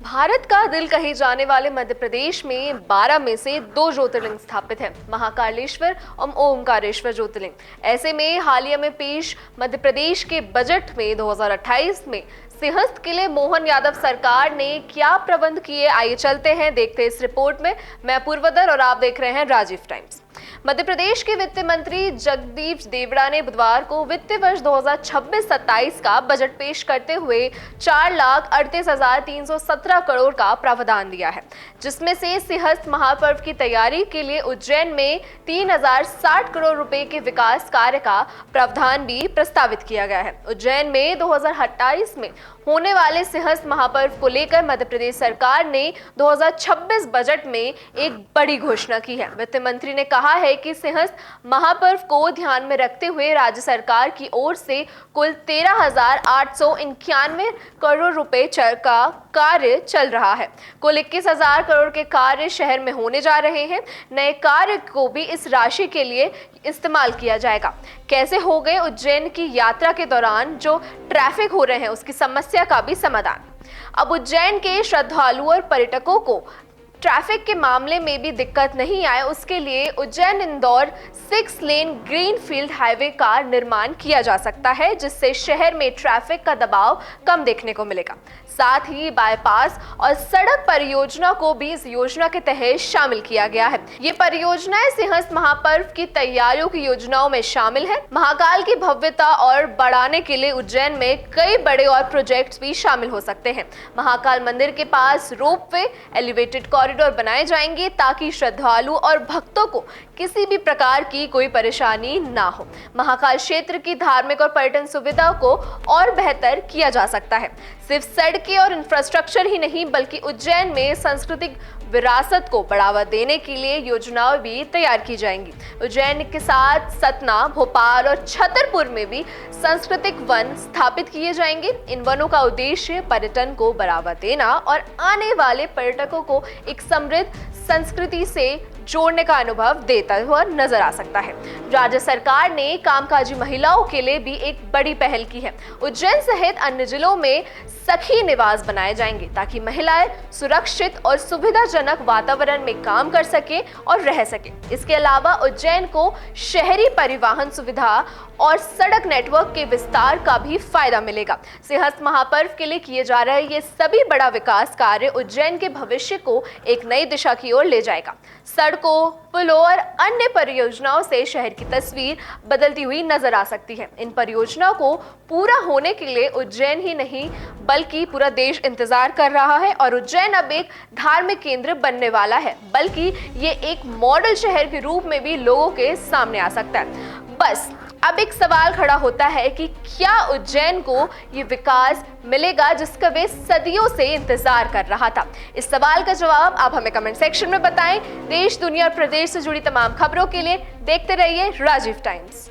भारत का दिल कहे जाने वाले मध्य प्रदेश में 12 में से 2 ज्योतिर्लिंग स्थापित हैं, महाकालेश्वर और ओमकारेश्वर ज्योतिर्लिंग। ऐसे में हालिया में पेश मध्य प्रदेश के बजट में 2028 में सिंहस्थ के लिए मोहन यादव सरकार ने क्या प्रबंध किए, आइए चलते हैं देखते हैं इस रिपोर्ट में। मैं पूर्वदर और आप देख रहे हैं राजीव टाइम्स। मध्य प्रदेश के वित्त मंत्री जगदीप देवड़ा ने बुधवार को वित्तीय वर्ष 2026-27 का बजट पेश करते हुए 4,38,317 करोड़ का प्रावधान दिया है, जिसमें से सिंहस्थ महापर्व की तैयारी के लिए उज्जैन में 3,060 करोड़ रुपए के विकास कार्य का प्रावधान भी प्रस्तावित किया गया है। उज्जैन में 2028 में होने वाले सिंहस्थ महापर्व को लेकर मध्य प्रदेश सरकार ने 2026 बजट में एक बड़ी घोषणा की है। वित्त मंत्री ने कहा है कि सिंहस्थ महापर्व को ध्यान में रखते हुए राज्य सरकार की ओर से कुल 13,891 करोड़ रुपए का कार्य चल रहा है। कुल 21,000 करोड़ के कार्य शहर में होने जा रहे हैं। नए कार्य को भी इस राशि के लिए इस्तेमाल किया जाएगा। कैसे हो गए उज्जैन की यात्रा के दौरान जो ट्रैफिक हो रहे हैं उसकी समस्या का भी समाधान। अब उज्जैन के श्रद्धालुओं और पर्यटकों को ट्रैफिक के मामले में भी दिक्कत नहीं आए, उसके लिए Ujjain Indore 6 lane greenfield highway का निर्माण किया जा सकता है, जिससे शहर में ट्रैफिक का दबाव कम देखने को मिलेगा। साथ ही बाईपास और सड़क परियोजना को भी इस योजना के तहत शामिल किया गया है। ये परियोजनाएं सिंहस्थ महापर्व की तैयारियों की योजनाओं में शामिल है। महाकाल की भव्यता और बढ़ाने के लिए उज्जैन में कई बड़े और प्रोजेक्ट्स भी शामिल हो सकते हैं। महाकाल मंदिर के पास रोपवे, एलिवेटेड कॉरिडोर बनाए जाएंगे ताकि श्रद्धालु और भक्तों को किसी भी प्रकार की कोई परेशानी ना हो। महाकाल क्षेत्र की धार्मिक और पर्यटन सुविधा को और बेहतर किया जा सकता है। सिर्फ सड़कें और इंफ्रास्ट्रक्चर ही नहीं बल्कि उज्जैन में सांस्कृतिक विरासत को बढ़ावा देने के लिए योजनाएं भी तैयार की जाएंगी। उज्जैन के साथ सतना, भोपाल और छतरपुर में भी सांस्कृतिक वन स्थापित किए जाएंगे। इन वनों का उद्देश्य पर्यटन को बढ़ावा देना और आने वाले पर्यटकों को एक समृद्ध संस्कृति से जोड़ने का अनुभव देता हुआ नजर आ सकता है। राज्य सरकार ने कामकाजी महिलाओं के लिए भी एक बड़ी पहल की है। उज्जैन सहित अन्य जिलों में सखी निवास बनाए जाएंगे ताकि महिलाएं सुरक्षित और सुविधाजनक वातावरण में काम कर सके और रह सके। इसके अलावा उज्जैन को शहरी परिवहन सुविधा और सड़क नेटवर्क के विस्तार का भी फायदा मिलेगा। सिंहस्थ महापर्व के लिए किए जा रहे ये सभी बड़ा विकास कार्य उज्जैन के भविष्य को एक नई दिशा की ओर ले जाएगा। सड़कों, पुलों और अन्य परियोजनाओं से शहर की तस्वीर बदलती हुई नजर आ सकती है। इन परियोजनाओं को पूरा होने के लिए उज्जैन ही नहीं बल्कि पूरा देश इंतजार कर रहा है और उज्जैन अब एक धार्मिक केंद्र बनने वाला है, बल्कि ये एक मॉडल शहर के रूप में भी लोगों के सामने आ सकता है। बस अब एक सवाल खड़ा होता है कि क्या उज्जैन को ये विकास मिलेगा जिसका वे सदियों से इंतजार कर रहा था। इस सवाल का जवाब आप हमें कमेंट सेक्शन में बताएं। देश, दुनिया और प्रदेश से जुड़ी तमाम खबरों के लिए देखते रहिए राजीव टाइम्स।